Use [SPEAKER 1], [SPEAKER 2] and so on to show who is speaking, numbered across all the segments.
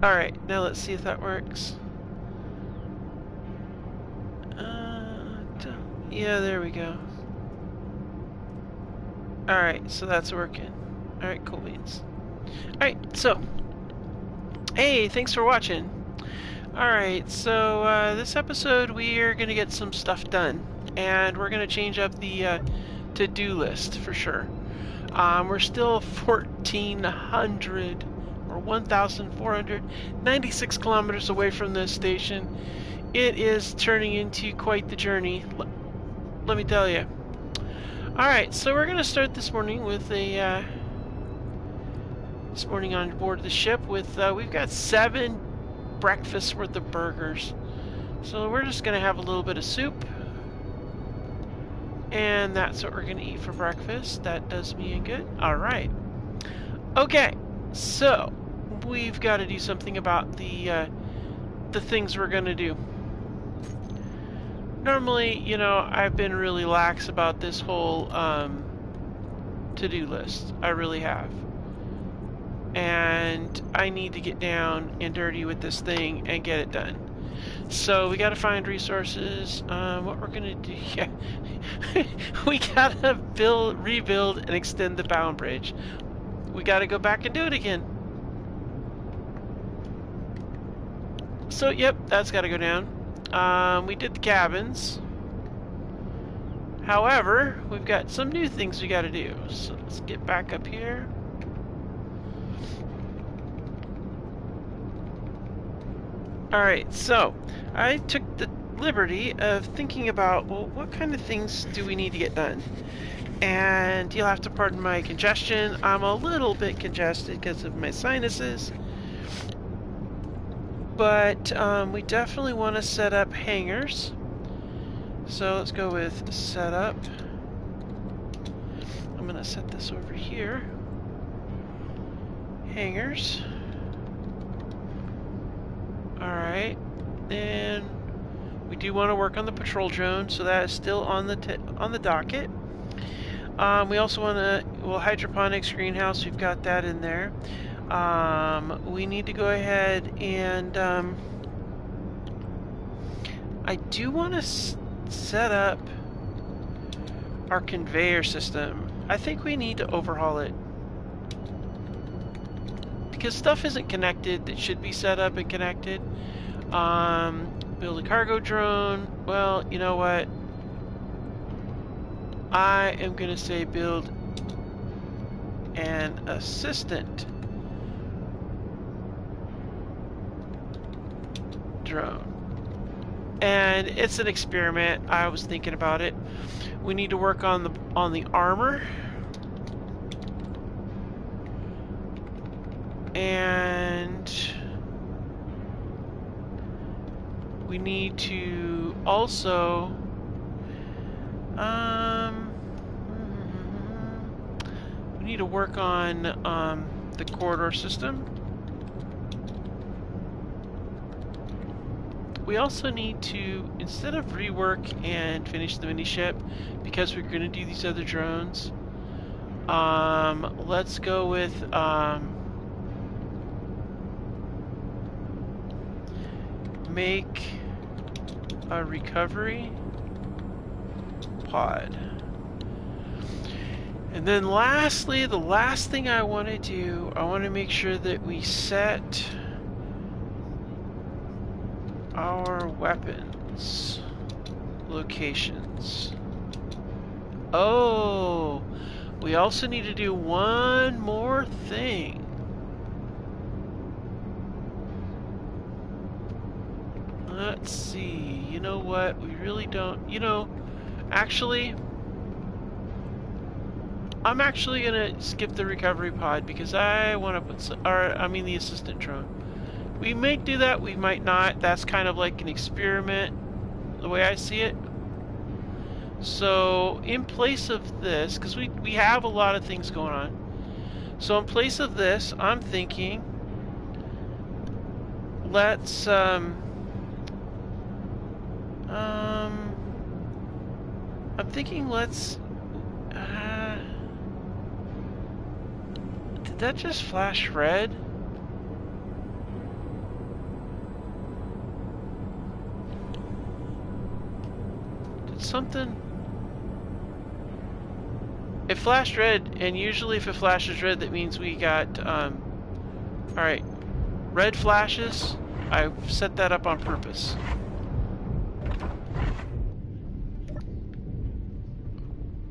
[SPEAKER 1] Alright, now let's see if that works. Yeah, there we go. Alright, so that's working. Alright, cool beans. Alright, so. Hey, thanks for watching. Alright, so this episode we are going to get some stuff done. And we're going to change up the to-do list for sure. We're still 1,400 or 1,496 kilometers away from this station. It is turning into quite the journey, let me tell you. Alright, so we're going to start this morning with a... this morning on board the ship with... we've got 7 breakfasts worth of burgers. So we're just going to have a little bit of soup. And that's what we're going to eat for breakfast. That does me in good. Alright. Okay, so we've got to do something about the things we're going to do. Normally, you know, I've been really lax about this whole to-do list. I really have. And I need to get down and dirty with this thing and get it done. So we got to find resources. What we're going to do, yeah. We got to rebuild and extend the bound bridge. We got to go back and do it again. So, yep, that's got to go down. We did the cabins. However, we've got some new things we got to do. So let's get back up here. Alright, so I took the liberty of thinking about, well, what kind of things do we need to get done? And you'll have to pardon my congestion. I'm a little bit congested because of my sinuses. But we definitely want to set up hangars. So let's go with setup. I'm going to set this over here. Hangars. Alright. Then we do want to work on the patrol drone, so that is still on the docket. We also want to, well, hydroponics, greenhouse, we've got that in there. We need to go ahead and I do want to set up our conveyor system. I think we need to overhaul it because stuff isn't connected that should be set up and connected. Build a cargo drone. Well, you know what? I am gonna say build an assistant drone. And it's an experiment. I was thinking about it. We need to work on the armor. And we need to also we need to work on the corridor system. We also need to, instead of rework and finish the mini ship, because we're going to do these other drones, let's go with make a recovery pod. And then lastly, the last thing I want to do, I want to make sure that we set our weapons locations. Oh, we also need to do one more thing. Let's see, you know what, we really don't, you know, actually, I'm actually gonna skip the recovery pod because I want to put the assistant drone. We might do that, we might not. That's kind of like an experiment, the way I see it. So, in place of this, because we have a lot of things going on. So, in place of this, I'm thinking, let's, I'm thinking let's, did that just flash red? something... It flashed red, and usually if it flashes red, that means we got, alright. Red flashes, I've set that up on purpose.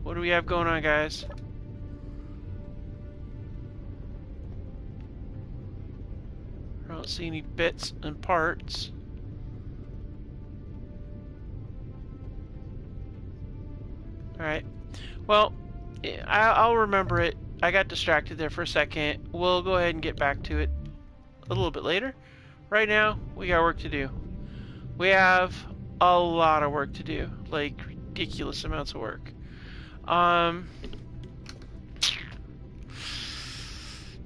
[SPEAKER 1] What do we have going on, guys? I don't see any bits and parts. Alright. Well, I'll remember it. I got distracted there for a second. We'll go ahead and get back to it a little bit later. Right now, we got work to do. We have a lot of work to do. Like, ridiculous amounts of work.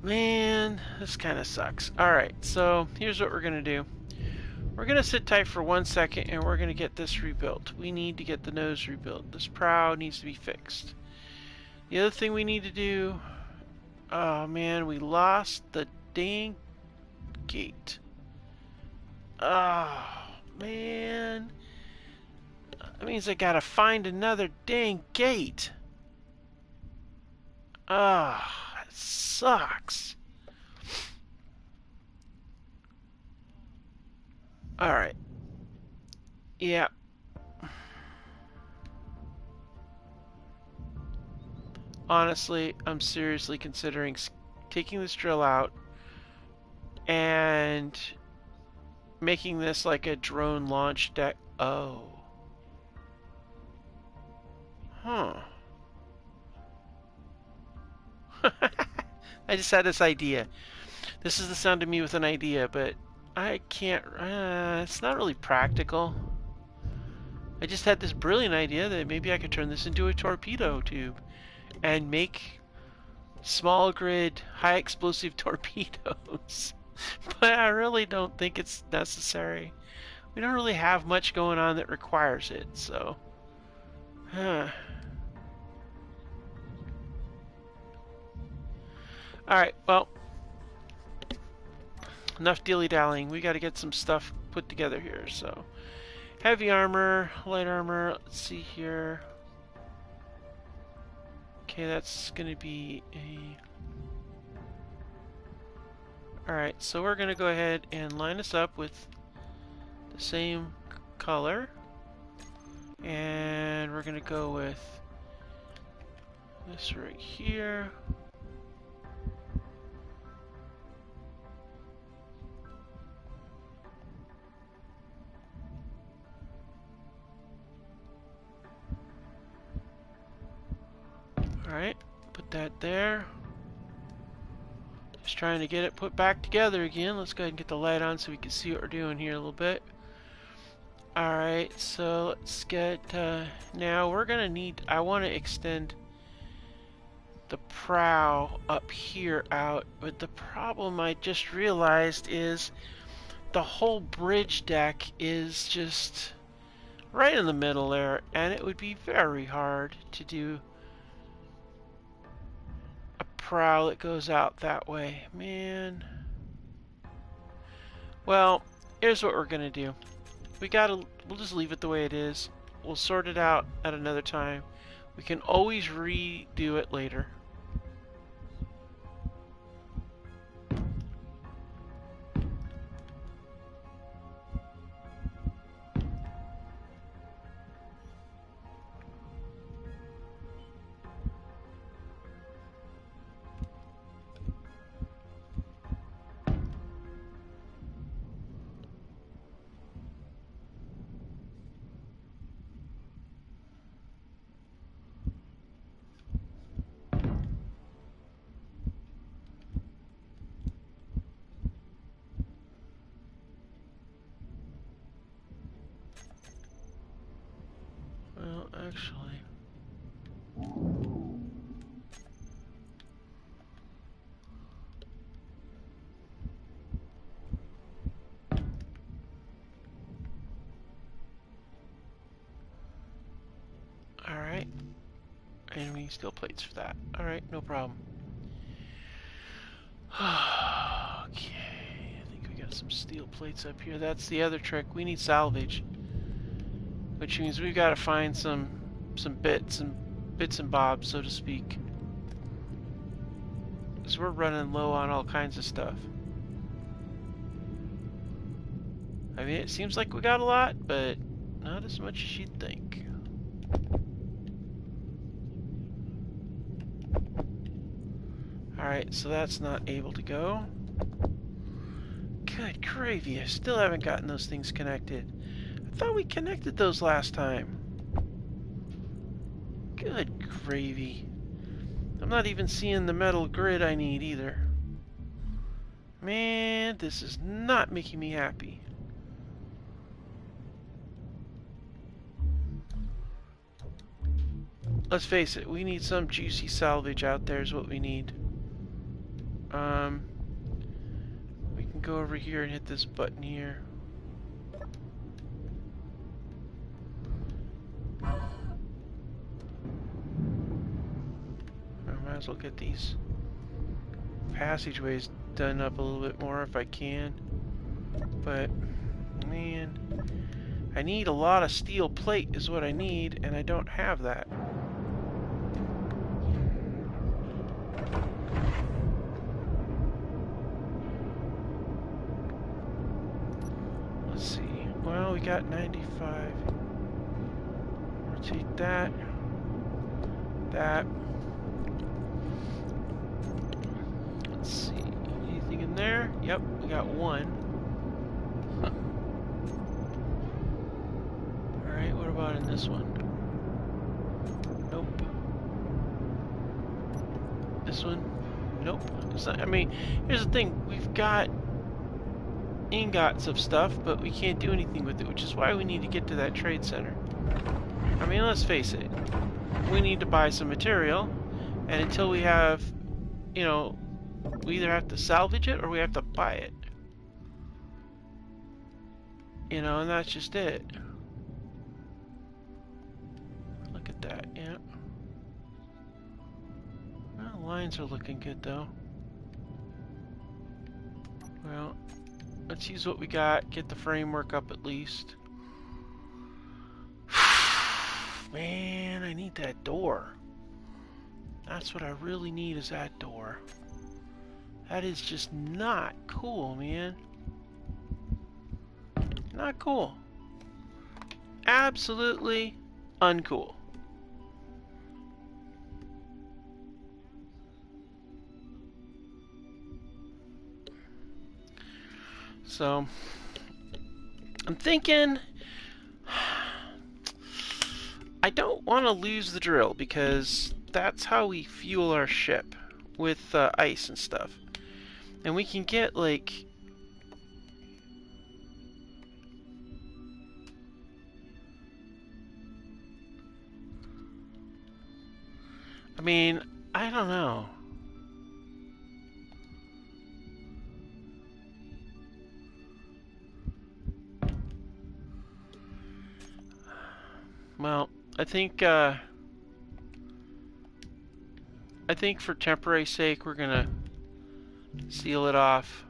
[SPEAKER 1] Man, this kind of sucks. Alright, so here's what we're going to do. We're going to sit tight for 1 second and we're going to get this rebuilt. We need to get the nose rebuilt. This prow needs to be fixed. The other thing we need to do... Oh man, we lost the dang gate. Oh man. That means I gotta find another dang gate. Ah, that sucks. Alright. Yeah. Honestly, I'm seriously considering taking this drill out and making this like a drone launch deck. Oh. Huh. I just had this idea. This is the sound of me with an idea, but I can't... it's not really practical. I just had this brilliant idea that maybe I could turn this into a torpedo tube and make small grid, high explosive torpedoes. But I really don't think it's necessary. We don't really have much going on that requires it, so... Alright, well... Enough dilly-dallying. We gotta get some stuff put together here, so... Heavy armor, light armor, let's see here... Okay, that's gonna be a... Alright, so we're gonna go ahead and line this up with the same color. And we're gonna go with this right here. Alright, put that there. Just trying to get it put back together again. Let's go ahead and get the light on so we can see what we're doing here a little bit. Alright, so let's get, now we're gonna need, I want to extend the prow up here out, but the problem I just realized is the whole bridge deck is just right in the middle there, and it would be very hard to do a prow that goes out that way. Man. Well, here's what we're gonna do. We'll just leave it the way it is. We'll sort it out at another time. We can always redo it later. Well, actually... Alright. And we need steel plates for that. Alright, no problem. Okay, I think we got some steel plates up here. That's the other trick. We need salvage. which means we've got to find some bits and bobs, so to speak, because we're running low on all kinds of stuff. I mean, it seems like we got a lot, but not as much as you'd think. Alright, so that's not able to go. Good gravy, I still haven't gotten those things connected. I thought we connected those last time. Good gravy. I'm not even seeing the metal grid I need either. Man, this is not making me happy. Let's face it, we need some juicy salvage out there is what we need. We can go over here and hit this button here. I might as well get these passageways done up a little bit more if I can. But, man, I need a lot of steel plate is what I need, and I don't have that. Let's see. Well, we got 95. Rotate that. That. Let's see. Anything in there? Yep, we got one. Alright, what about in this one? Nope. This one? Nope. It's not, I mean, here's the thing. We've got ingots of stuff, but we can't do anything with it, which is why we need to get to that trade center. I mean, let's face it. We need to buy some material, and until we have, you know, we either have to salvage it or we have to buy it. You know, and that's just it. Look at that, yeah. Well, the lines are looking good, though. Well, let's use what we got, get the framework up at least. Man, I need that door. That's what I really need, is that door. That is just not cool, man. Not cool. Absolutely uncool. So, I'm thinking I don't want to lose the drill, because that's how we fuel our ship with ice and stuff. And we can get, like, I mean, I don't know. Well, I think for temporary sake, we're gonna seal it off.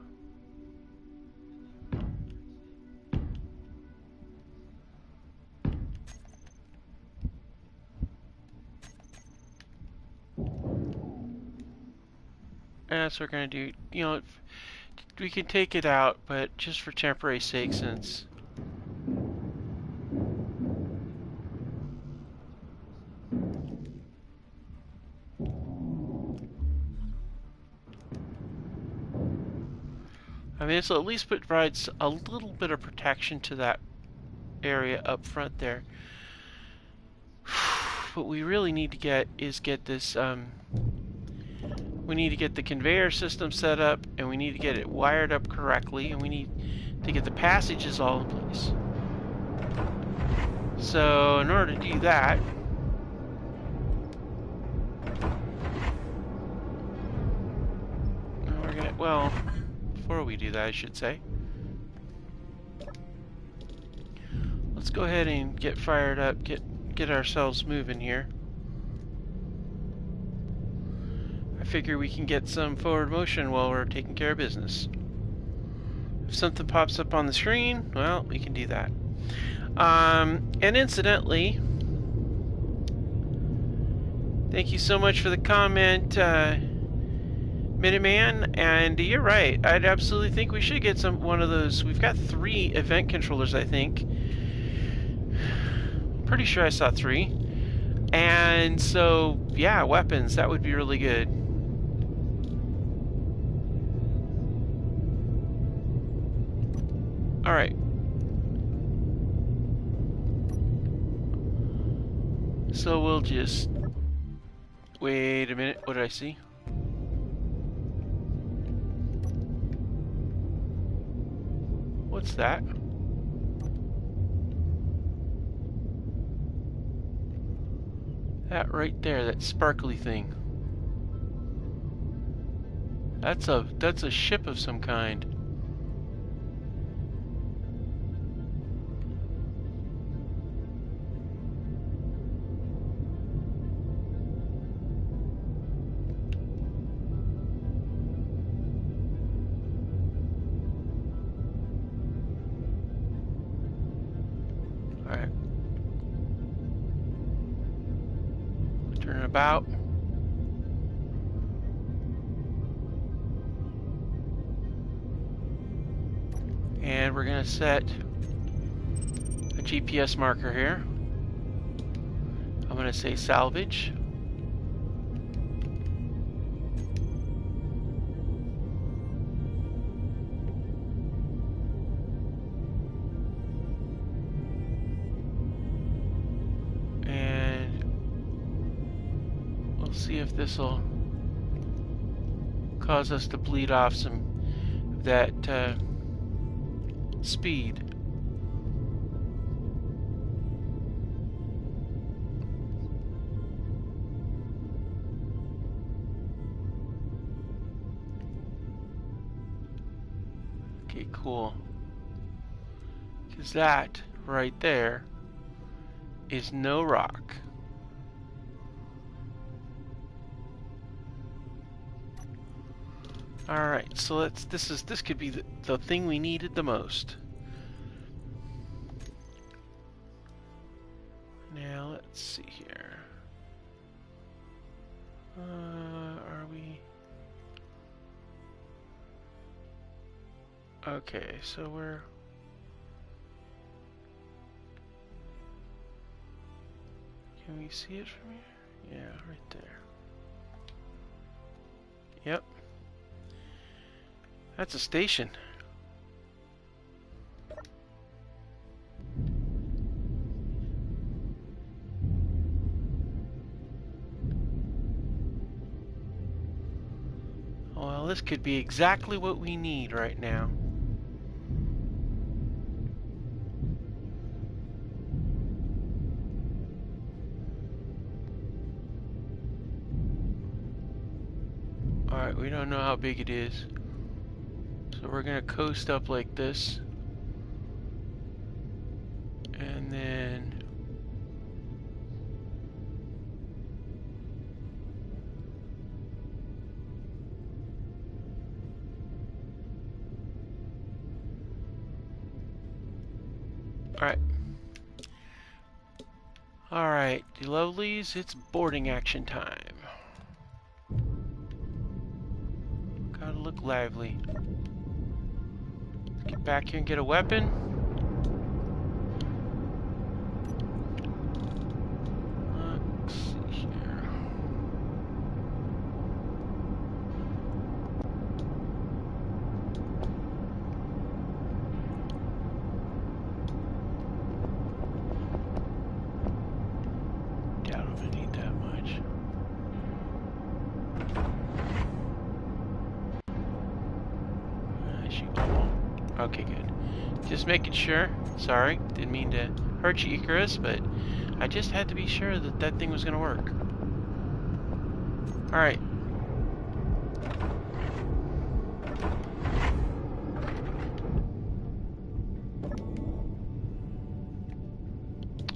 [SPEAKER 1] And that's what we're gonna do. You know, we can take it out, but just for temporary sake, since I mean, this will at least provides a little bit of protection to that area up front there. What we really need to get is get this, we need to get the conveyor system set up, and we need to get it wired up correctly, and we need to get the passages all in place. So, in order to do that, we're gonna, well, before we do that, I should say, let's go ahead and get fired up, get ourselves moving here. I figure we can get some forward motion while we're taking care of business. If something pops up on the screen, well, we can do that. And incidentally, thank you so much for the comment, Minuteman. And you're right. I'd absolutely think we should get one of those. We've got 3 event controllers, I think. Pretty sure I saw 3. And so, yeah, weapons. That would be really good. All right. So we'll just wait a minute. What did I see? What's that? That right there, that sparkly thing. That's a ship of some kind. Alright. Turn it about. And we're going to set a GPS marker here. I'm going to say salvage. And we'll see if this will cause us to bleed off some of that speed. Okay, cool. Because that right there is no rock. All right, so this could be the thing we needed the most. Now let's see here. Are we? Okay, so we're. Can we see it from here? Yeah, right there. Yep. That's a station. Well, this could be exactly what we need right now. Alright, we don't know how big it is. So we're gonna coast up like this. And then alright. Alright, you lovelies, it's boarding action time. Gotta look lively. Let's get back here and get a weapon. Let's see here. Doubt I'm gonna need that much. Okay, good. Just making sure. Sorry, didn't mean to hurt you, Icarus, but I just had to be sure that that thing was going to work. Alright.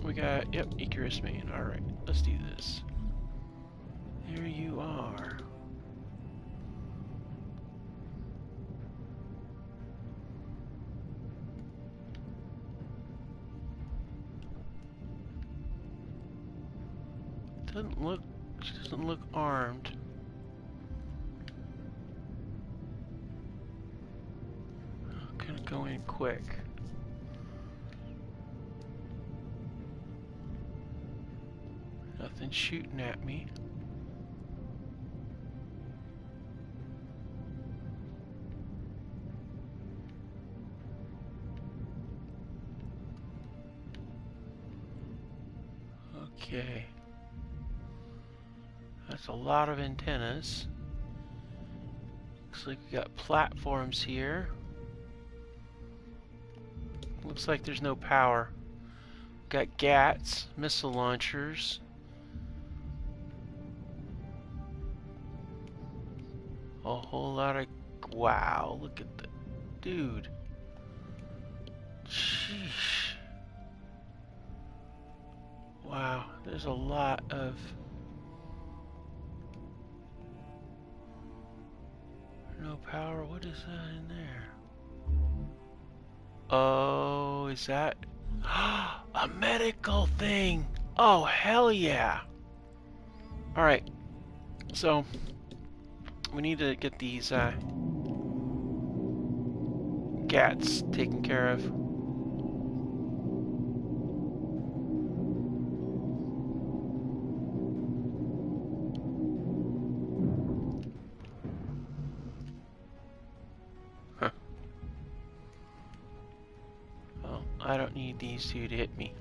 [SPEAKER 1] We got, yep, Icarus main. Alright, let's do this. There you are. She doesn't look armed. I'm gonna go in quick. Nothing shooting at me. Okay. That's a lot of antennas. Looks like we got platforms here. Looks like there's no power. Got GATs, missile launchers. A whole lot of... Wow, look at the... Dude. Sheesh. Wow, there's a lot of... No power, what is that in there? Oh, is that... a medical thing! Oh, hell yeah! Alright, so... we need to get these, GATs taken care of. Huh. Well, I don't need these two to hit me.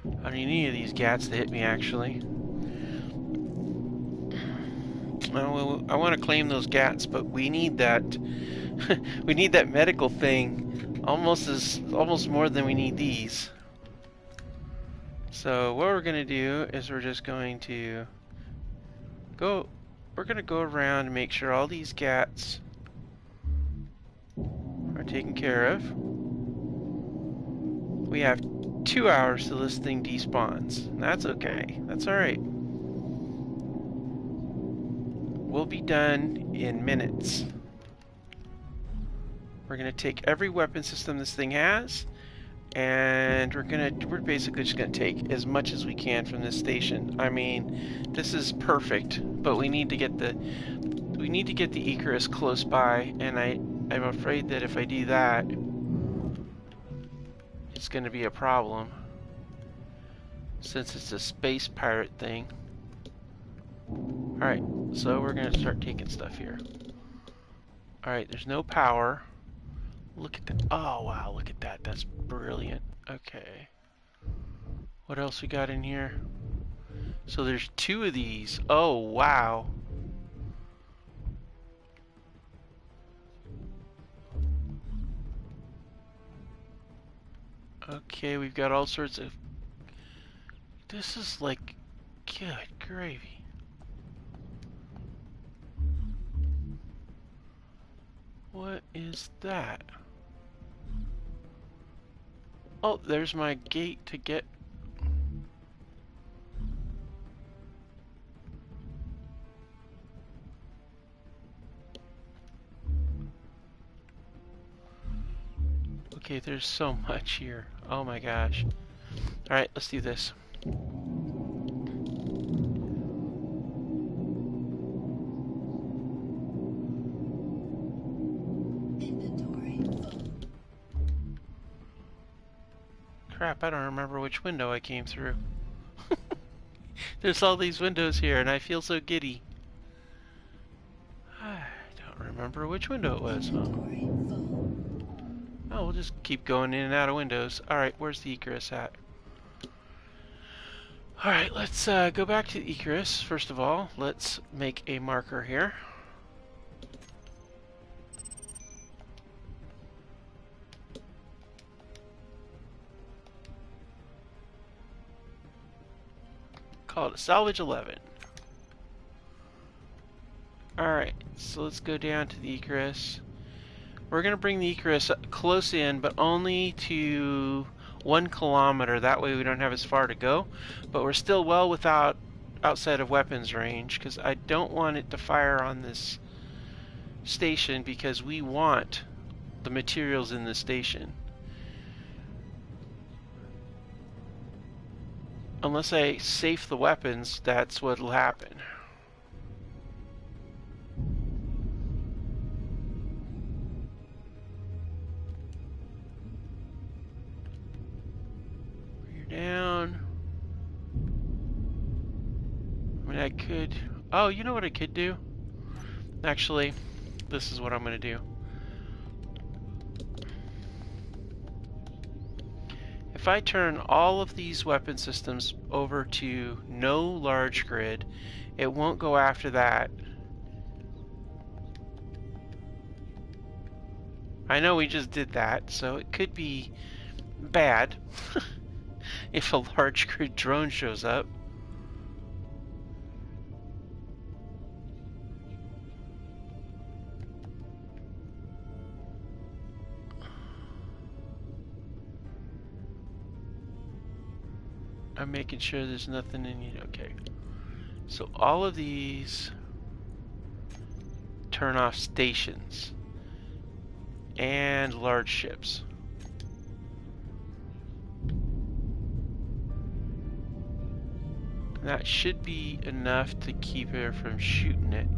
[SPEAKER 1] I don't need any of these GATs to hit me, actually. I want to claim those GATs, but we need that. We need that medical thing almost more than we need these. So what we're gonna do is we're just going to go. We're gonna go around and make sure all these GATs are taken care of. We have 2 hours till this thing despawns. That's okay. That's alright. We'll be done in minutes. We're gonna take every weapon system this thing has, and we're basically just gonna take as much as we can from this station. I mean, this is perfect, but we need to get the Icarus close by, and I'm afraid that if I do that, it's gonna be a problem, since it's a space pirate thing. Alright, so we're gonna start taking stuff here. Alright, there's no power. Look at that. Oh, wow, look at that. That's brilliant. Okay. What else we got in here? So there's 2 of these. Oh, wow. Okay, we've got all sorts of... This is like... Good gravy. What is that? Oh, there's my gate to get... Okay, there's so much here. Oh my gosh. Alright, let's do this. Crap, I don't remember which window I came through. There's all these windows here, and I feel so giddy. I don't remember which window it was. Oh, we'll just keep going in and out of windows. Alright, where's the Icarus at? Alright, let's go back to the Icarus. First of all, let's make a marker here. Call it Salvage 11. Alright, so let's go down to the Icarus. We're going to bring the Icarus close in, but only to 1 kilometer. That way we don't have as far to go. But we're still well outside of weapons range, because I don't want it to fire on this station, because we want the materials in the station. Unless I safe the weapons, that's what'll happen. You're down. I mean, I could... Oh, you know what I could do? Actually, this is what I'm going to do. If I turn all of these weapon systems over to no large grid, it won't go after that. I know we just did that, so it could be bad if a large grid drone shows up. I'm making sure there's nothing in you. Okay. So all of these turn off stations and large ships. That should be enough to keep her from shooting it.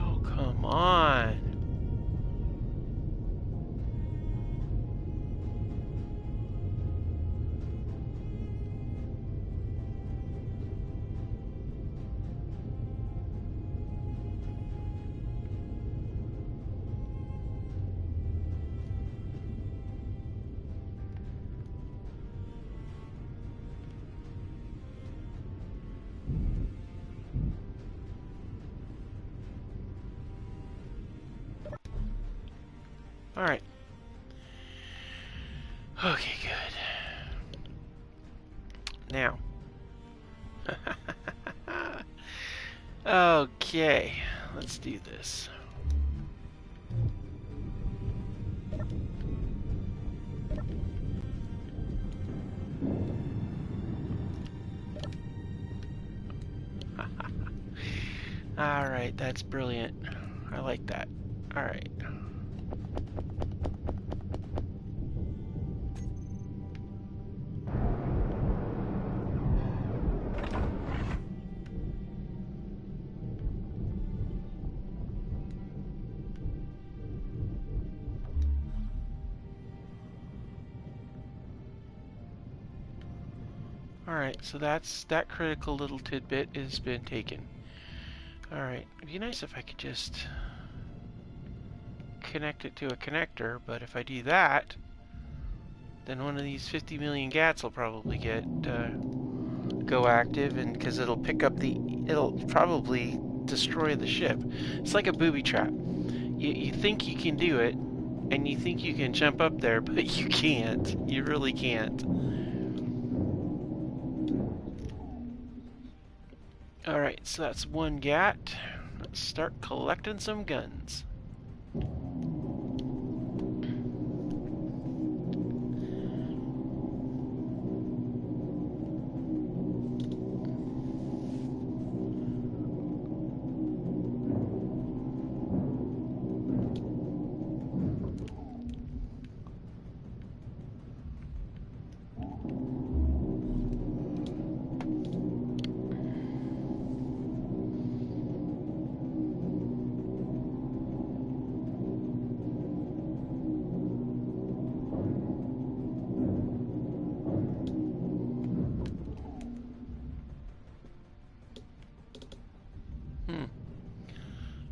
[SPEAKER 1] Oh, come on. All right. Okay, good. Now. Okay, let's do this. All right, that's brilliant. I like that. All right. Alright, so that critical little tidbit has been taken. Alright, it'd be nice if I could just connect it to a connector, but if I do that, then one of these 50 million GATs will probably get go active, and because it'll pick up it'll probably destroy the ship. It's like a booby trap. You think you can do it, and you think you can jump up there, but you can't. You really can't. Alright, so that's one GAT. Let's start collecting some guns.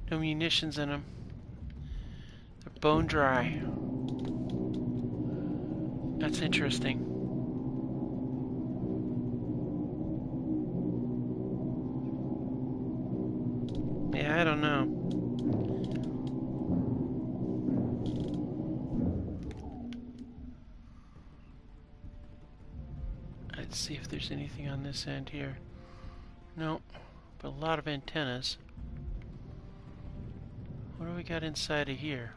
[SPEAKER 1] No munitions in them. They're bone dry. That's interesting. Yeah, I don't know. Let's see if there's anything on this end here. Nope, but a lot of antennas. What do we got inside of here?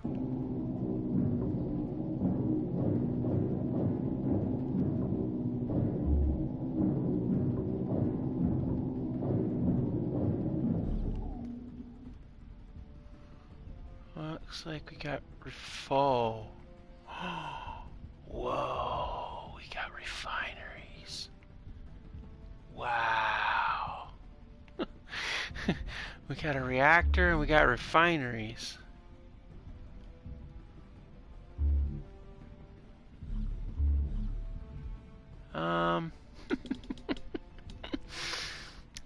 [SPEAKER 1] Well, looks like we got Whoa, we got refineries. Wow. We got a reactor and we got refineries.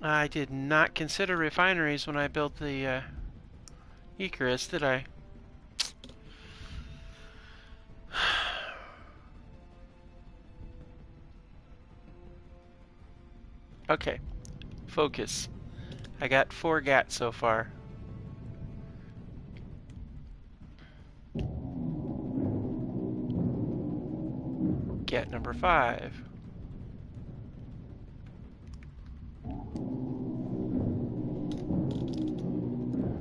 [SPEAKER 1] I did not consider refineries when I built the Icarus, did I? Okay, focus. I got 4 GAT so far. GAT number 5.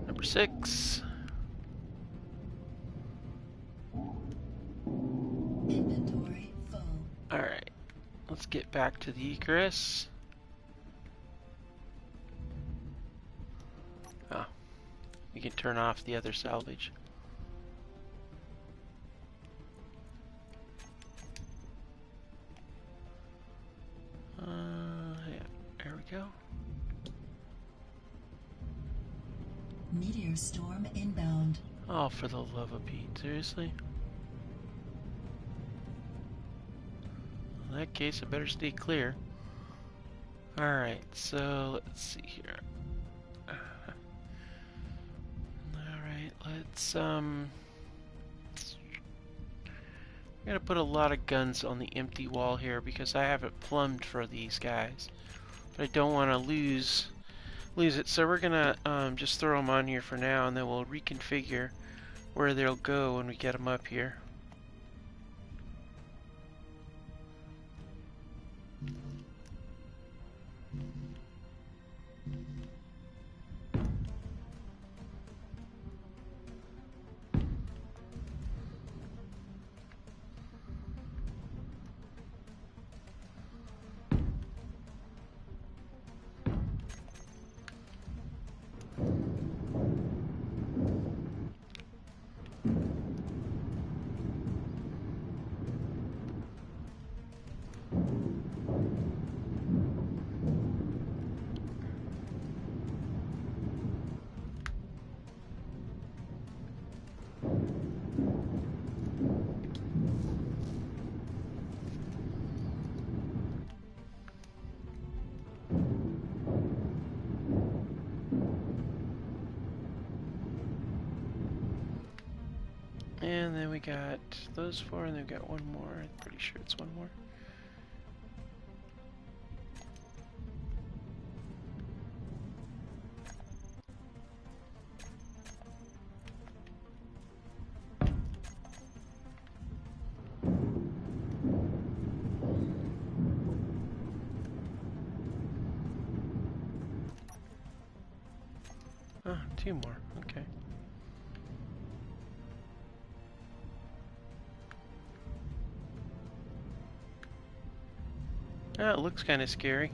[SPEAKER 1] Number 6.
[SPEAKER 2] Inventory full.
[SPEAKER 1] Alright, let's get back to the Icarus. Oh, we can turn off the other salvage. Yeah, there we go.
[SPEAKER 2] Meteor storm inbound.
[SPEAKER 1] Oh, for the love of Pete, seriously? In that case, I better stay clear. Alright, so let's see here. Alright, let's, I'm gonna put a lot of guns on the empty wall here because I have it plumbed for these guys. But I don't want to lose it, so we're gonna just throw them on here for now, and then we'll reconfigure where they'll go when we get them up here. And then we got those 4, and then we got one more. I'm pretty sure it's one more. Oh, 2 more. Okay. Oh, it looks kind of scary.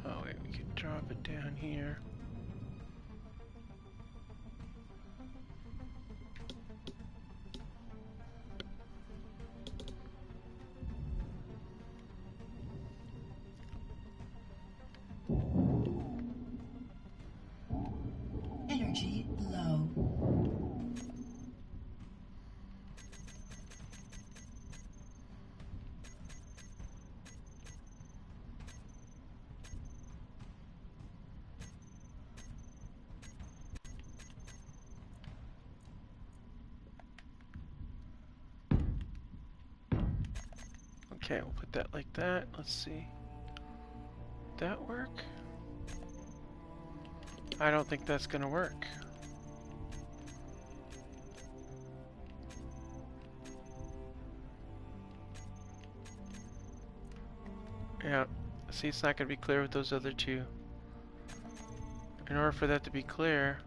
[SPEAKER 1] Oh wait, we could drop it down here.
[SPEAKER 2] Energy low.
[SPEAKER 1] Okay, we'll put that like that. Let's see. Did that work? I don't think that's gonna work. Yeah. See, it's not going to be clear with those other two. In order for that to be clear,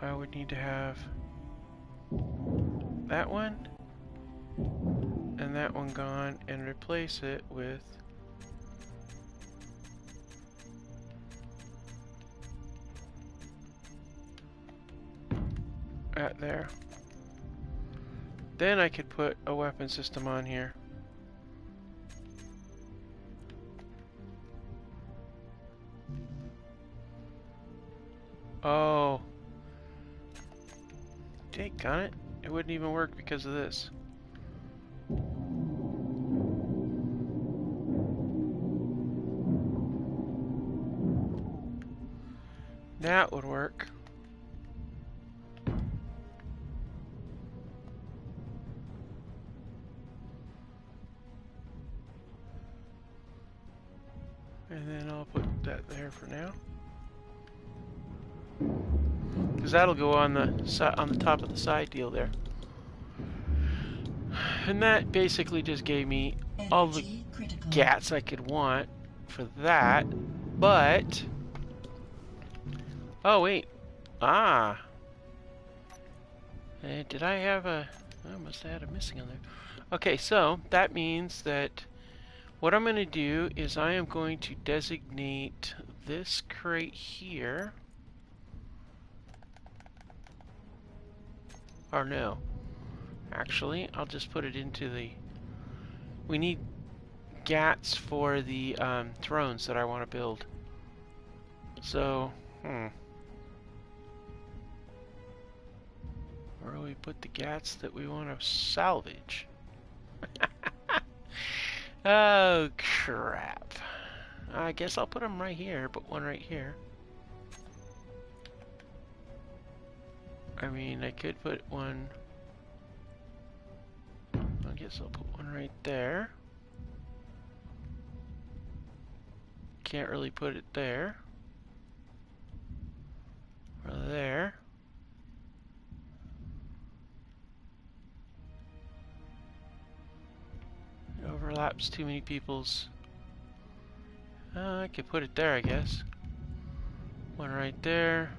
[SPEAKER 1] I would need to have that one and that one gone and replace it with that there. Then I could put a weapon system on here. Oh. Take on it. It wouldn't even work because of this. That would work. And then I'll put that there for now. Because that'll go on the top of the side deal there. And that basically just gave me all the gats I could want for that. But oh wait. Ah. Did I have a I must have had a missing on there. Okay, so that means that what I'm going to do is I am going to designate this crate here. Or no. Actually, I'll just put it into the... We need GATs for the drones that I want to build. So, where do we put the GATs that we want to salvage? Oh, crap. I guess I'll put them right here, but one right here. I mean, I could put one... I guess I'll put one right there. Can't really put it there. Or there. It overlaps too many people's... I could put it there, I guess. One right there.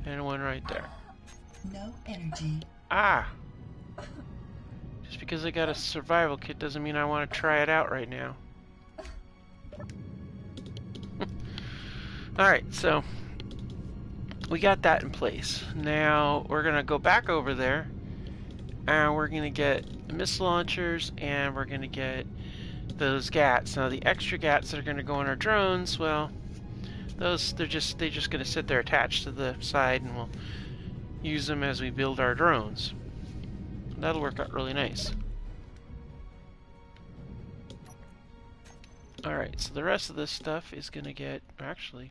[SPEAKER 1] And one right there.
[SPEAKER 2] No energy.
[SPEAKER 1] Ah! Just because I got a survival kit doesn't mean I want to try it out right now. Alright, so we got that in place. Now we're going to go back over there and we're going to get missile launchers and we're going to get those GATs. Now the extra GATs that are going to go on our drones, well, those they're just going to sit there attached to the side and we'll use them as we build our drones. That'll work out really nice. Alright, so the rest of this stuff is going to get... Actually...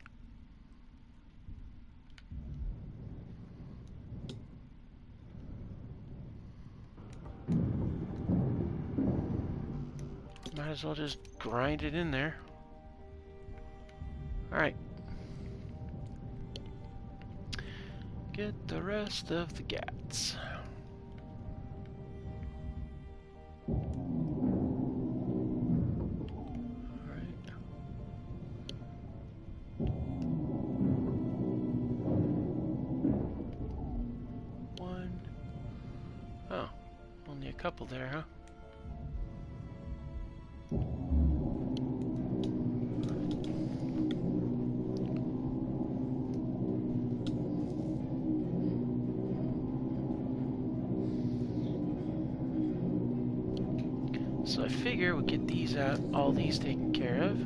[SPEAKER 1] Might as well just grind it in there. Alright. Get the rest of the GATs. Couple there, huh? So I figure we'll get these out, all these taken care of.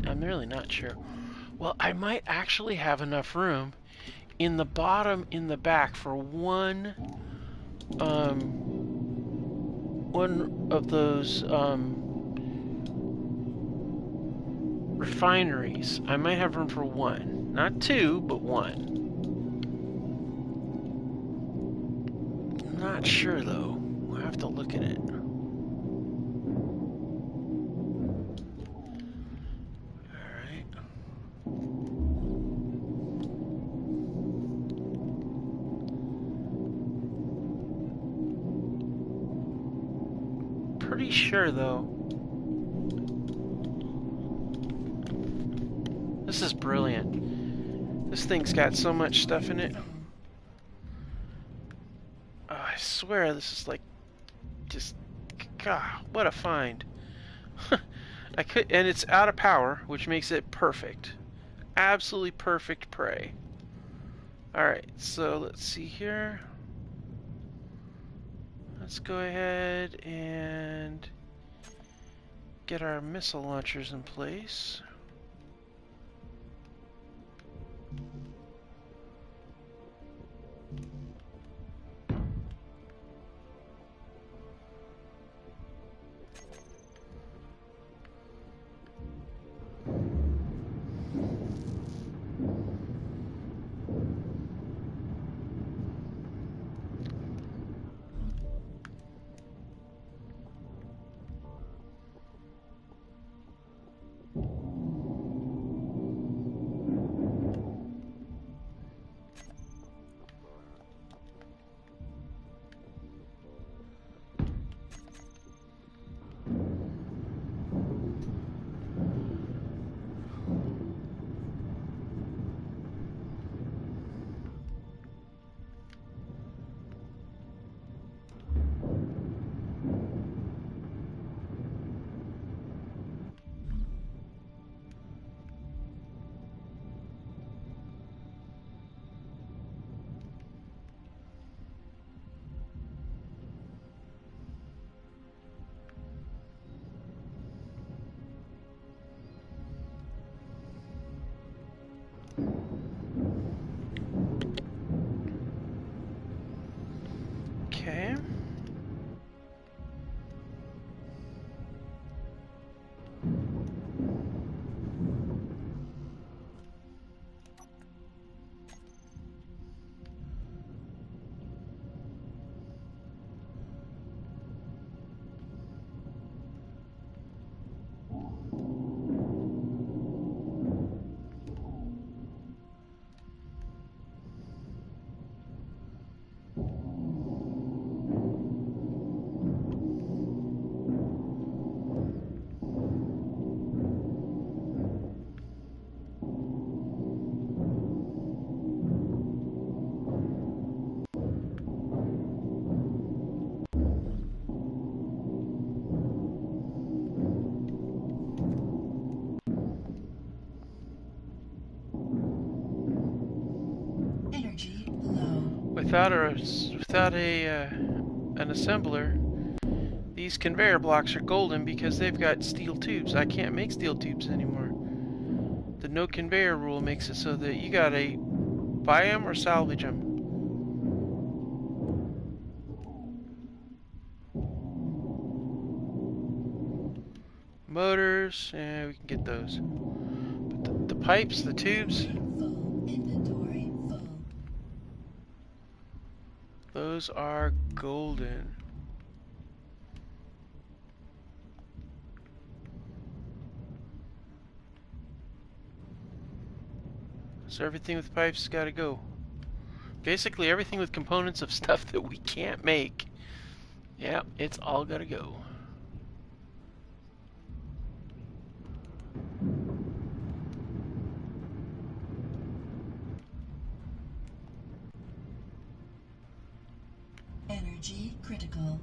[SPEAKER 1] I'm really not sure. Well, I might actually have enough room in the bottom, in the back, for one of those refineries. I might have room for one. Not two, but one. Not sure, though. We'll have to look at it. Alright. Pretty sure, though. This is brilliant. This thing's got so much stuff in it. Oh, I swear this is like just, God, what a find. I could, and it's out of power, which makes it perfect. Absolutely perfect prey. Alright, so let's see here. Let's go ahead and get our missile launchers in place. Okay.
[SPEAKER 2] Energy low.
[SPEAKER 1] Without an assembler, these conveyor blocks are golden because they've got steel tubes. I can't make steel tubes anymore. The no conveyor rule makes it so that you gotta buy them or salvage them. Motors, we can get those. But the pipes, the tubes,
[SPEAKER 2] Full. Inventory full.
[SPEAKER 1] those are golden. So everything with pipes has got to go. Basically everything with components of stuff that we can't make. Yeah, it's all got to go.
[SPEAKER 2] Energy critical.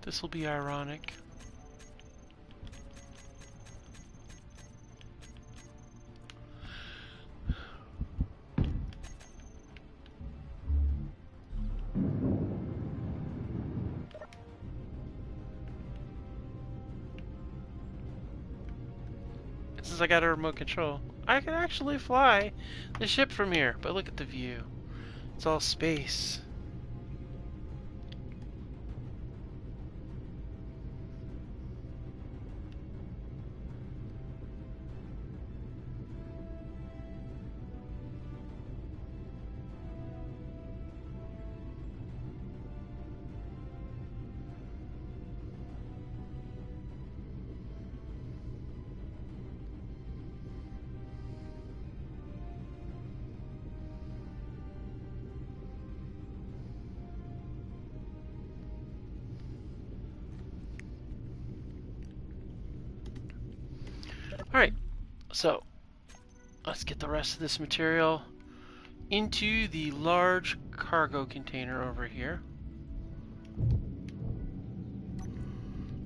[SPEAKER 1] This will be ironic. because I got a remote control. I can actually fly the ship from here, but look at the view. It's all space. Alright, so let's get the rest of this material into the large cargo container over here.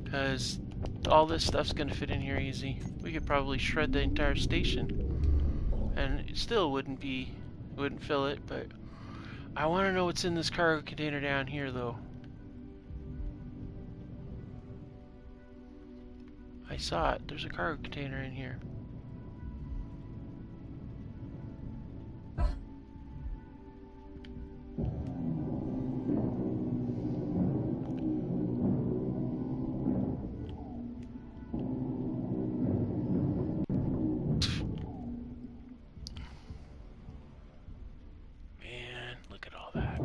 [SPEAKER 1] Because all this stuff's going to fit in here easy. We could probably shred the entire station. And it still wouldn't fill it, but I want to know what's in this cargo container down here though. I saw it. There's a cargo container in here. Man, look at all that.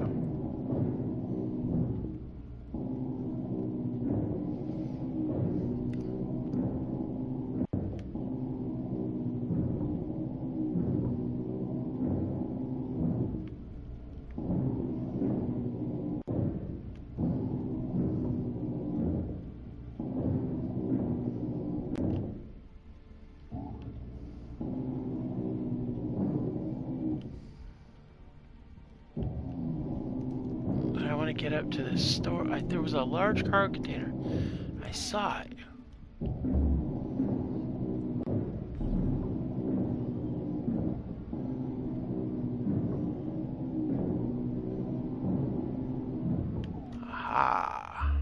[SPEAKER 1] I want to get up to this store. There was a large cargo container. I saw it. Aha.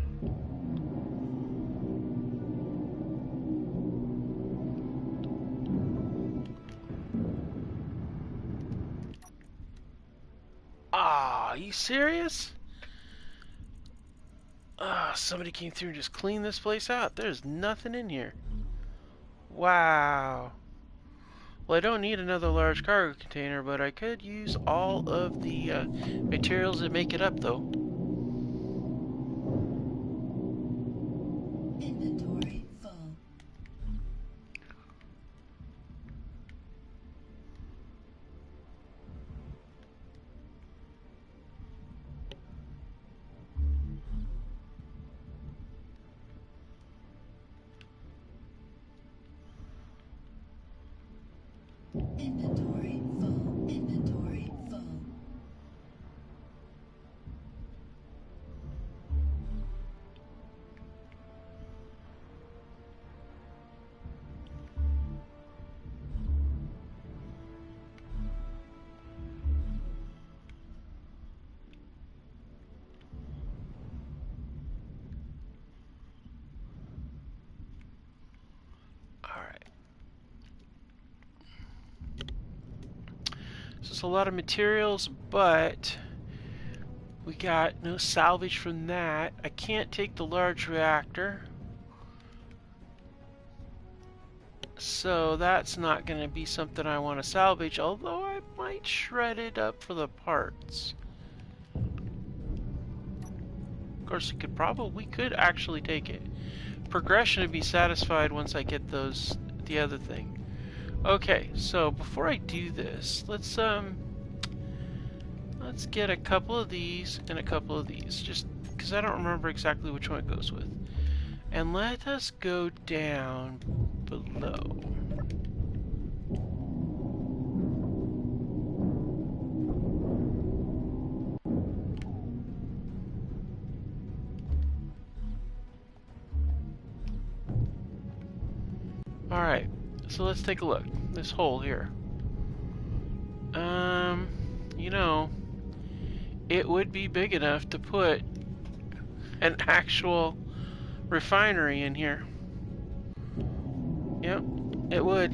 [SPEAKER 1] Ah, are you serious? Ah, somebody came through and just cleaned this place out. There's nothing in here. Wow. Well, I don't need another large cargo container, but I could use all of the materials that make it up, though.
[SPEAKER 2] Inventory full. Inventory full. Inventory full.
[SPEAKER 1] Alright. So it's a lot of materials, but we got no salvage from that. I can't take the large reactor. So that's not going to be something I want to salvage, although I might shred it up for the parts. Of course, we could actually take it. Progression would be satisfied once I get the other thing. Okay, so before I do this, let's get a couple of these and a couple of these, just because I don't remember exactly which one it goes with. And let us go down below. Alright, so let's take a look. This hole here. You know, it would be big enough to put an actual refinery in here. Yep, it would.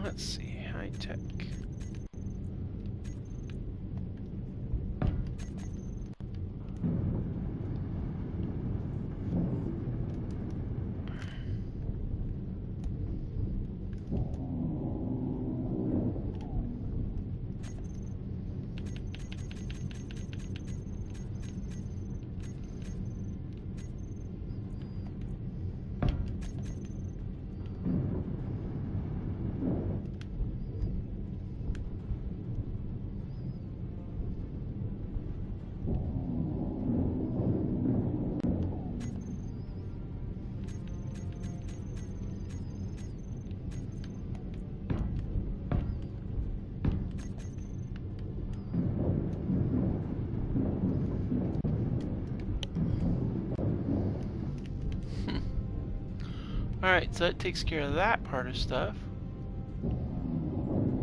[SPEAKER 1] let's see, high tech. Alright, so that takes care of that part of stuff.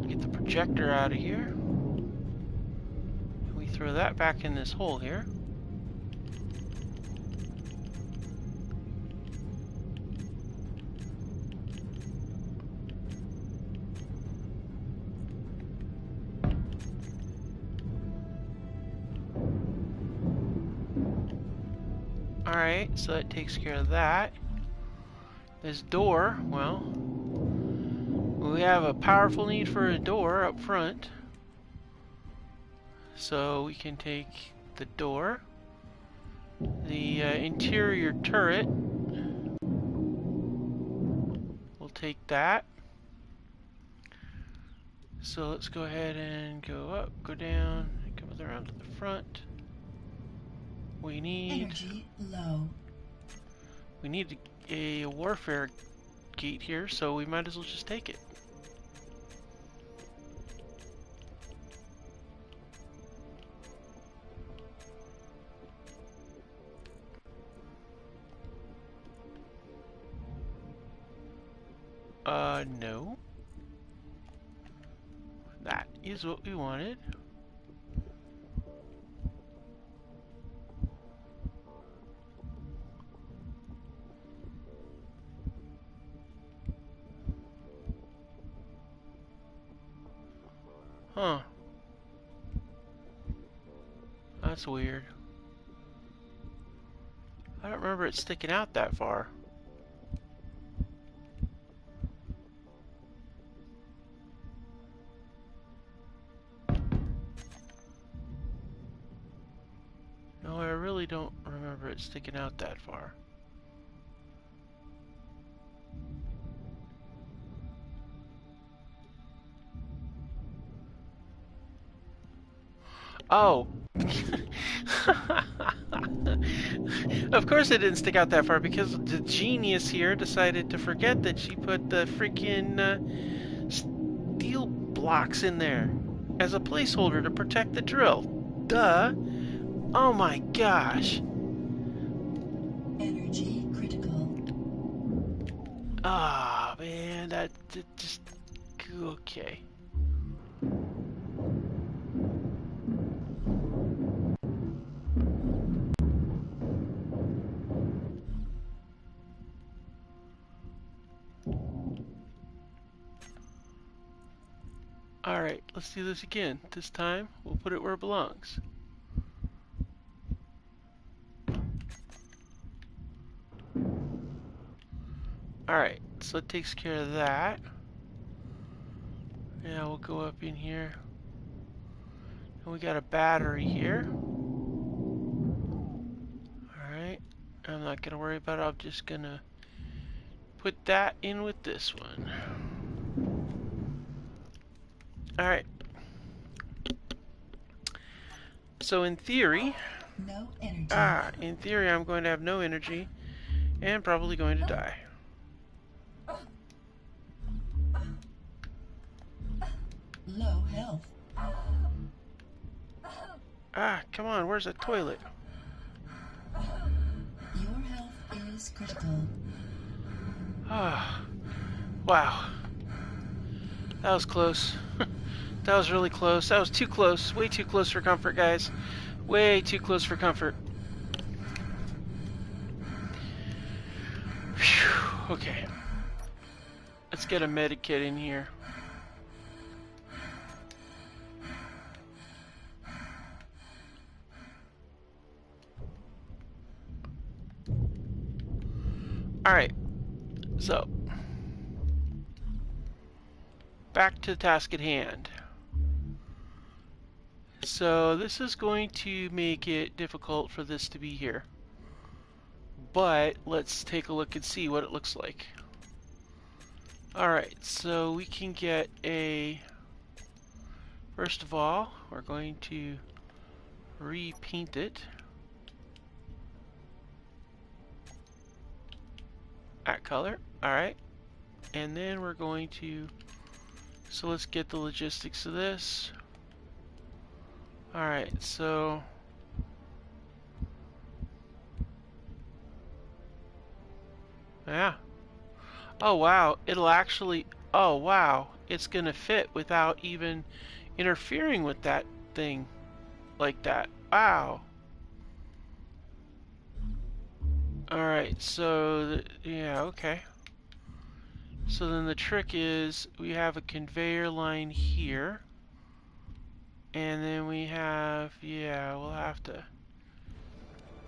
[SPEAKER 1] Get the projector out of here. We throw that back in this hole here. Alright, so that takes care of that. This door, well, we have a powerful need for a door up front. So we can take the door, the interior turret, we'll take that. So let's go ahead and go up, go down, and come around to the front. We need
[SPEAKER 2] Energy low.
[SPEAKER 1] we need a warfare gate here, so we might as well just take it. No. That is what we wanted. Huh. That's weird. I don't remember it sticking out that far. No, I really don't remember it sticking out that far. Oh. Of course it didn't stick out that far because the genius here decided to forget that she put the freaking steel blocks in there as a placeholder to protect the drill. Duh. Oh my gosh.
[SPEAKER 2] Energy critical.
[SPEAKER 1] Ah, man, that just okay. Alright, let's do this again. This time, we'll put it where it belongs. Alright, so it takes care of that. Now we'll go up in here. And we got a battery here. Alright, I'm not going to worry about it. I'm just going to put that in with this one. Alright. So in theory,
[SPEAKER 2] No energy.
[SPEAKER 1] in theory I'm going to have no energy and probably going to die.
[SPEAKER 2] Low health.
[SPEAKER 1] Ah, come on, where's the toilet?
[SPEAKER 2] Your health is critical.
[SPEAKER 1] Ah, wow. That was close. That was really close. That was too close. Way too close for comfort, guys. Way too close for comfort. Whew. Okay. Let's get a medikit in here. Alright, so back to the task at hand. So this is going to make it difficult for this to be here. But let's take a look and see what it looks like. Alright, so we can get a... First of all, we're going to repaint it. That color. Alright. And then we're going to... So let's get the logistics of this. Alright, so... Yeah. Oh wow, it'll actually... Oh wow, it's gonna fit without even interfering with that thing like that. Wow. Alright, so... yeah, okay. So then the trick is we have a conveyor line here. And then we have... yeah, we'll have to...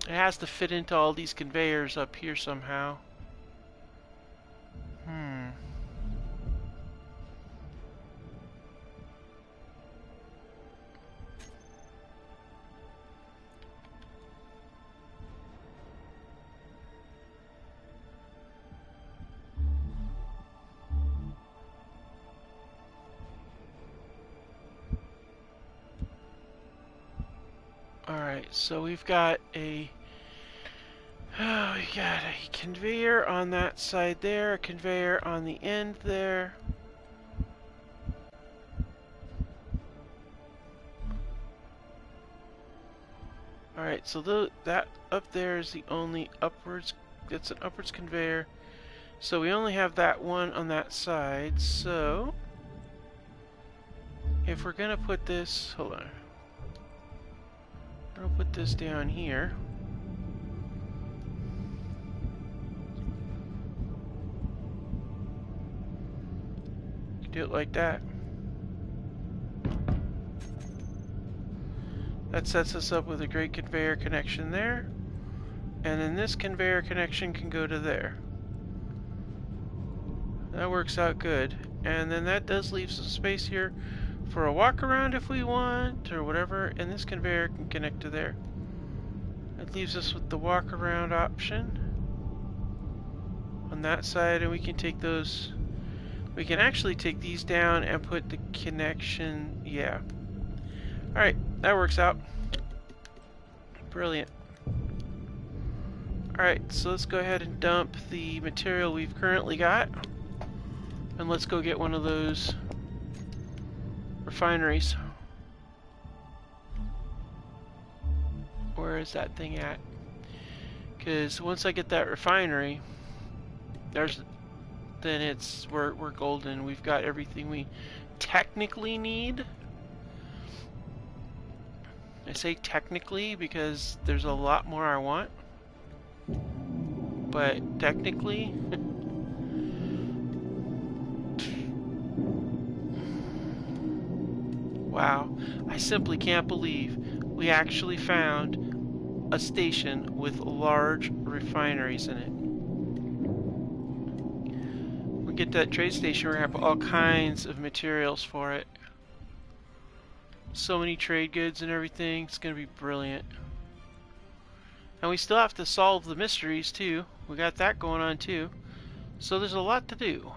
[SPEAKER 1] It has to fit into all these conveyors up here somehow. Alright, so we've got a... Oh, we got a conveyor on that side there, a conveyor on the end there. Alright, so that up there is the only upwards, it's an upwards conveyor. So we only have that one on that side, so... If we're gonna put this, hold on. I'll put this down here. Do it like that. That sets us up with a great conveyor connection there. And then this conveyor connection can go to there. That works out good. And then that does leave some space here for a walk around if we want, or whatever. And this conveyor can connect to there. It leaves us with the walk around option on that side, and we can take those... We can actually take these down and put the connection... yeah. Alright, that works out. Brilliant. Alright, so let's go ahead and dump the material we've currently got. And let's go get one of those refineries. Where is that thing at? Because once I get that refinery, then we're golden. We've got everything we technically need. I say technically because there's a lot more I want. But technically... Wow, I simply can't believe we actually found a station with large refineries in it. We get that trade station, we're gonna have all kinds of materials for it. So many trade goods and everything, it's gonna be brilliant. And we still have to solve the mysteries too. We got that going on too. So there's a lot to do.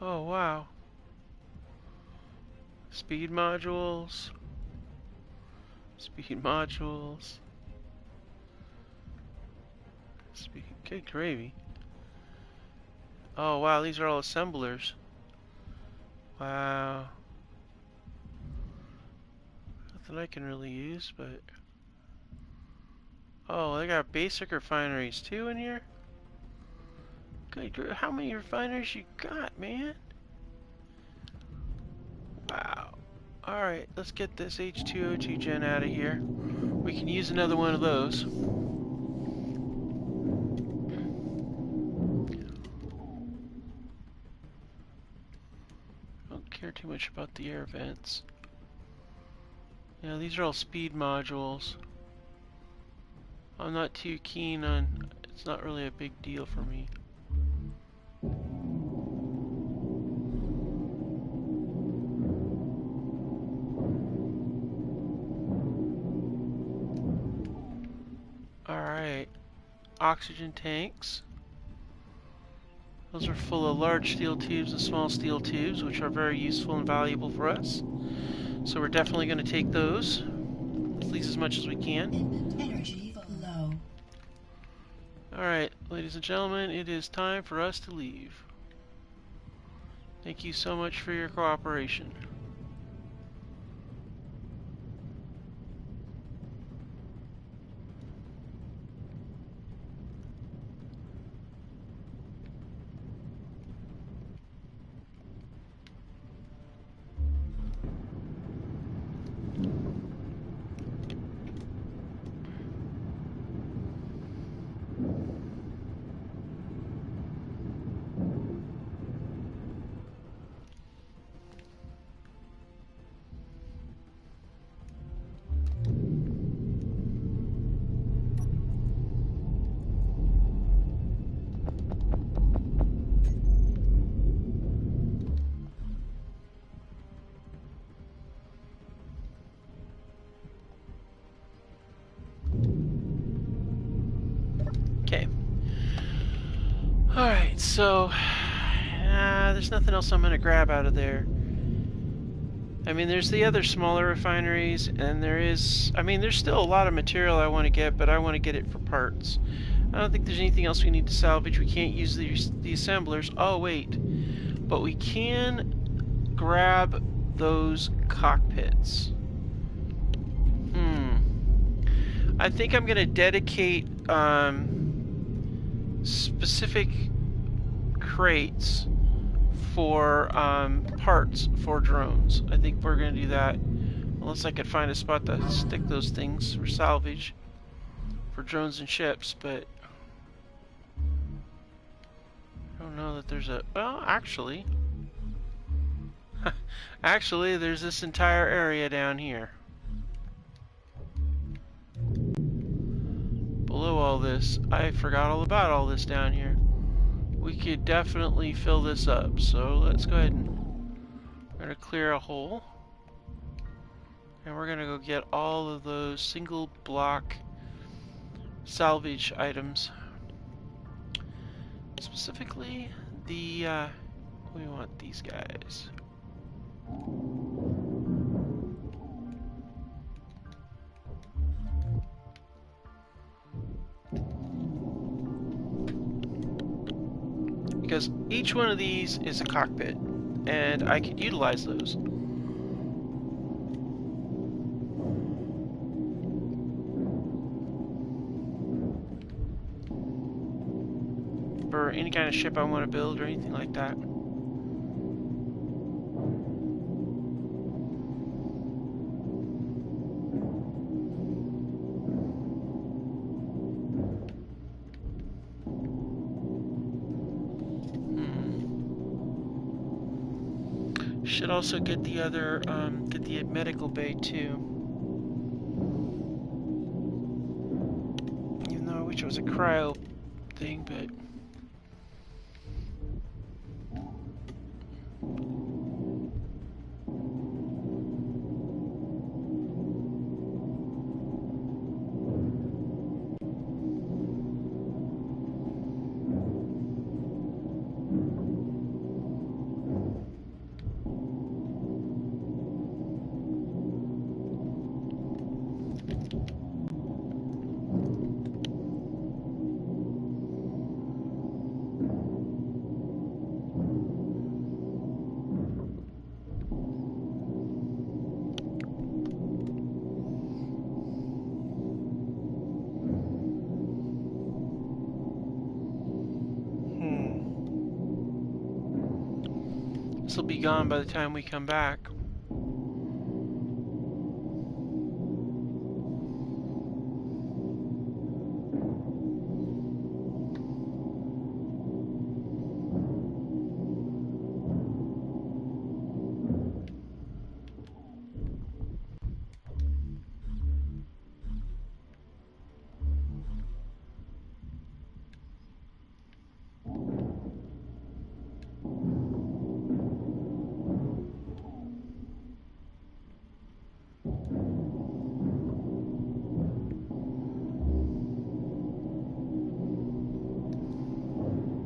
[SPEAKER 1] Oh, wow. Speed modules. Speed modules. Speed. Good gravy. Oh, wow, these are all assemblers. Wow. Nothing I can really use, but... Oh, they got basic refineries too in here? Good, how many refineries you got, man? Wow. Alright, let's get this H2O2 gen out of here. We can use another one of those. Don't care too much about the air vents. Yeah, these are all speed modules. I'm not too keen on... It's not really a big deal for me. Alright. Oxygen tanks. Those are full of large steel tubes and small steel tubes, which are very useful and valuable for us. So we're definitely going to take those, at least as much as we can.
[SPEAKER 2] Input energy low.
[SPEAKER 1] Alright, ladies and gentlemen, it is time for us to leave. Thank you so much for your cooperation. Okay. Alright, so... there's nothing else I'm going to grab out of there. I mean, there's the other smaller refineries, and there is... I mean, there's still a lot of material I want to get, but I want to get it for parts. I don't think there's anything else we need to salvage. We can't use the assemblers. Oh, wait. But we can grab those cockpits. I think I'm going to dedicate specific crates for parts for drones. I think we're going to do that. Unless I could find a spot to stick those things for salvage for drones and ships, but I don't know that there's a... Well, actually... Actually, there's this entire area down here. Below all this, I forgot all about all this down here. We could definitely fill this up, so let's go ahead and we're going to clear a hole. And we're going to go get all of those single block salvage items. Specifically, we want these guys. Because each one of these is a cockpit, and I could utilize those. For any kind of ship I want to build or anything like that. Should also get the other, get the medical bay too. Even though I wish it was a cryo thing, but... This will be gone by the time we come back.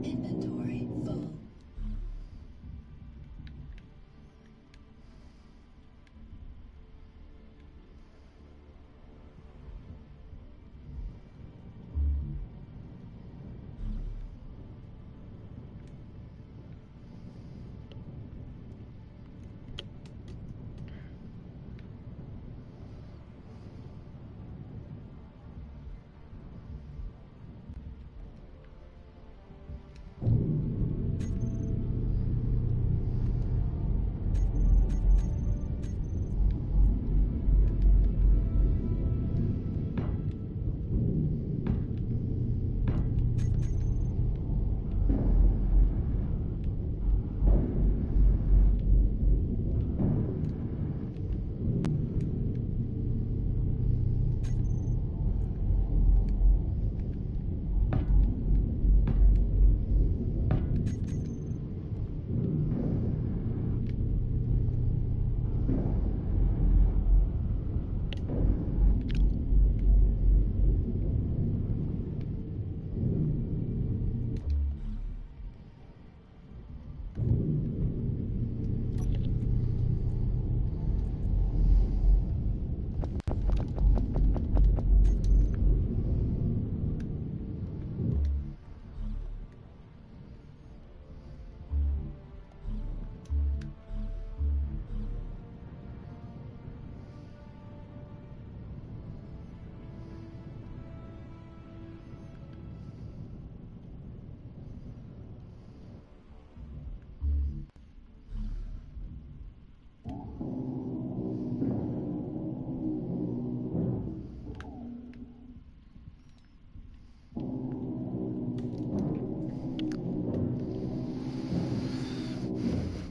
[SPEAKER 2] Inventory full.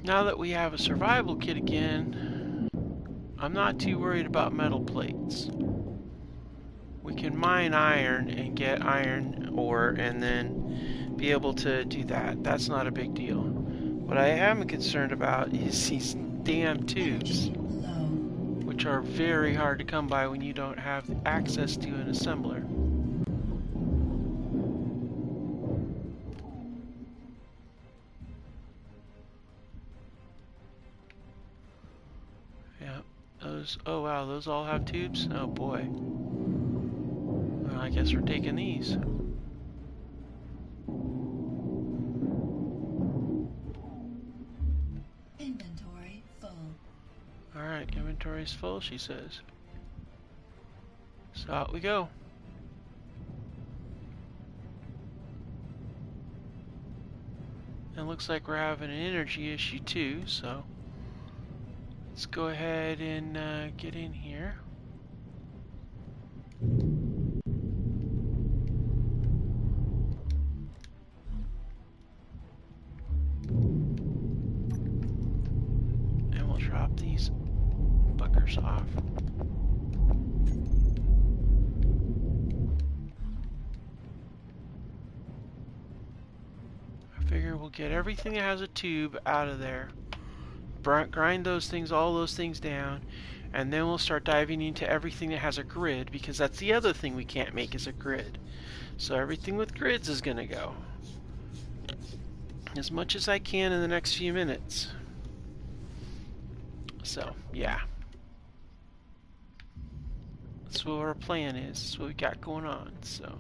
[SPEAKER 1] Now that we have a survival kit again, I'm not too worried about metal plates. We can mine iron and get iron ore and then be able to do that. That's not a big deal. What I am concerned about is these damn tubes, which are very hard to come by when you don't have access to an assembler. Oh wow, those all have tubes? Oh boy. Well, I guess we're taking these.
[SPEAKER 2] Inventory full.
[SPEAKER 1] Alright, inventory's full, she says. So out we go. It looks like we're having an energy issue too, so let's go ahead and get in here. And we'll drop these buggers off. I figure we'll get everything that has a tube out of there. Grind those things, all those things down, and then we'll start diving into everything that has a grid, because that's the other thing we can't make is a grid. So everything with grids is going to go. As much as I can in the next few minutes. So, yeah. That's what our plan is. That's what we got going on, so.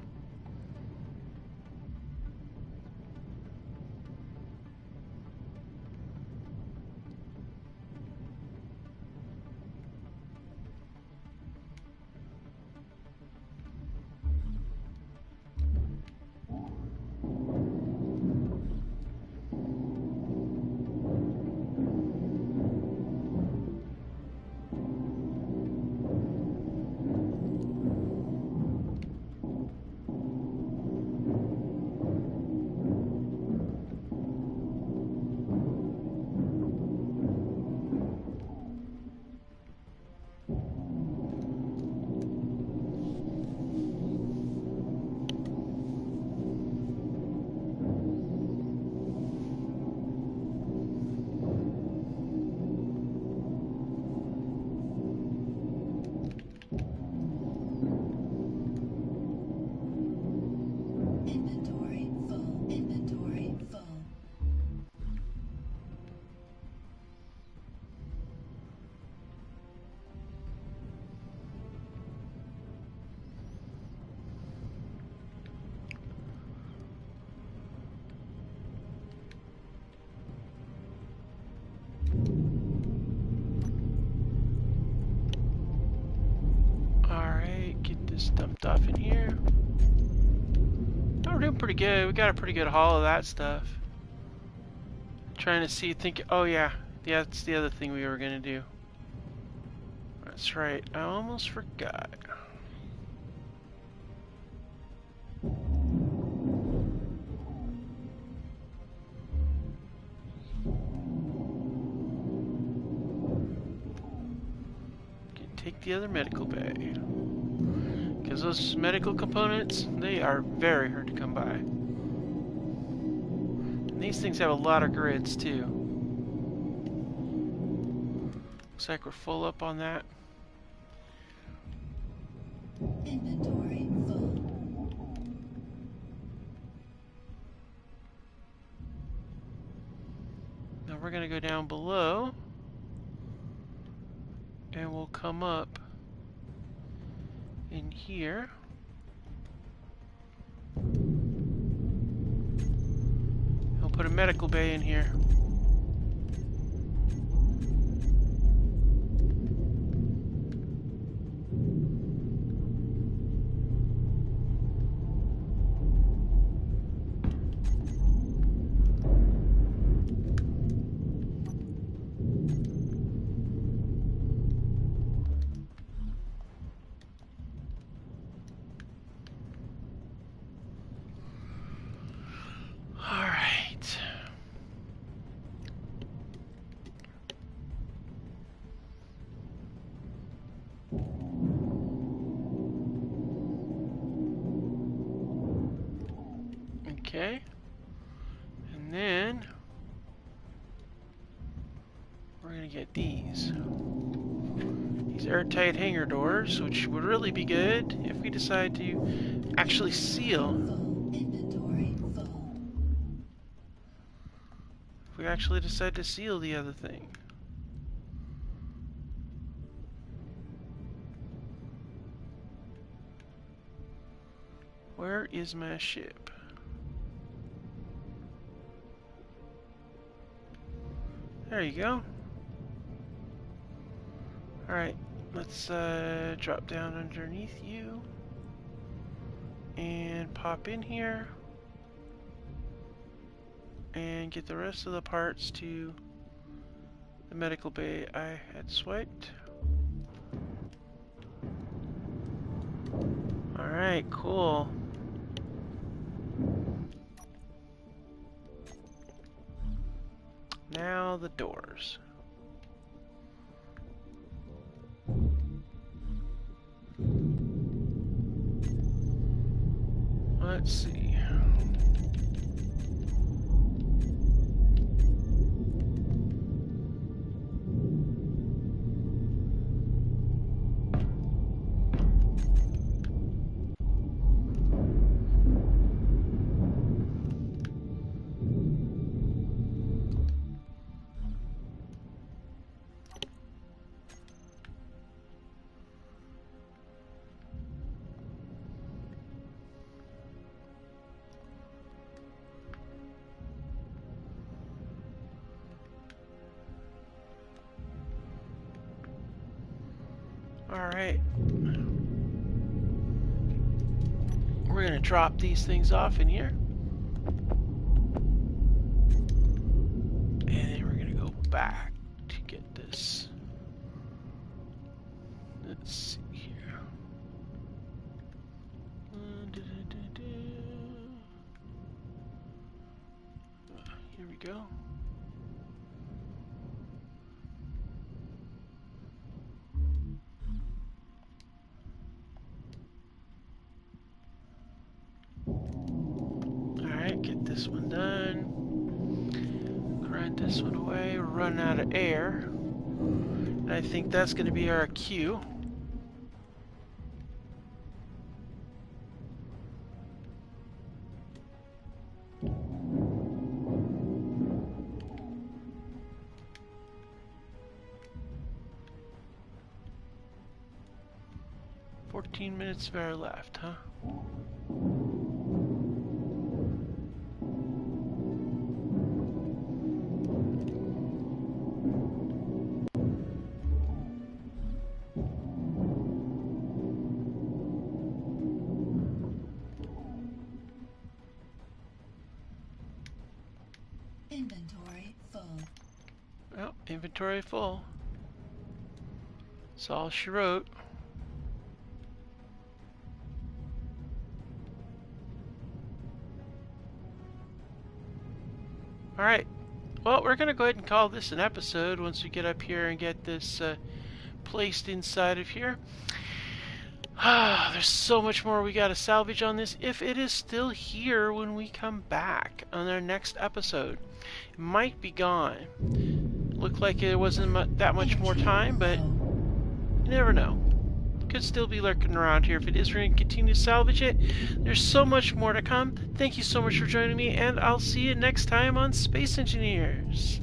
[SPEAKER 1] doing pretty good. We got a pretty good haul of that stuff. Trying to see, oh yeah, that's the other thing we were gonna do. That's right, I almost forgot. Take the other medical bay. Because those medical components, they are very hard to come by. And these things have a lot of grids too. Looks like we're full up on that.
[SPEAKER 2] Inventory full.
[SPEAKER 1] Now we're going to go down below. And we'll come up in here. We'll put a medical bay in here. Okay, and then we're going to get these airtight hangar doors, which would really be good if we decide to actually seal.
[SPEAKER 2] Inventory full.
[SPEAKER 1] If we actually decide to seal the other thing. Where is my ship? There you go. Alright, let's drop down underneath you and pop in here and get the rest of the parts to the medical bay I had swiped. Alright, cool. Now the doors. Let's see. Alright. We're going to drop these things off in here. And then we're going to go back to get this. Let's see here. Here we go. Get this one done. Grind this one away. We're running out of air. And I think that's going to be our cue. Minutes of air left, huh?
[SPEAKER 2] Inventory full.
[SPEAKER 1] Well, inventory full. That's all she wrote. Alright. Well, we're going to go ahead and call this an episode once we get up here and get this placed inside of here. There's so much more we got to salvage on this if it is still here when we come back on our next episode. It might be gone. Looked like it wasn't that much more time, but you never know. Could still be lurking around here. If it is, we're going to continue to salvage it. There's so much more to come. Thank you so much for joining me, and I'll see you next time on Space Engineers.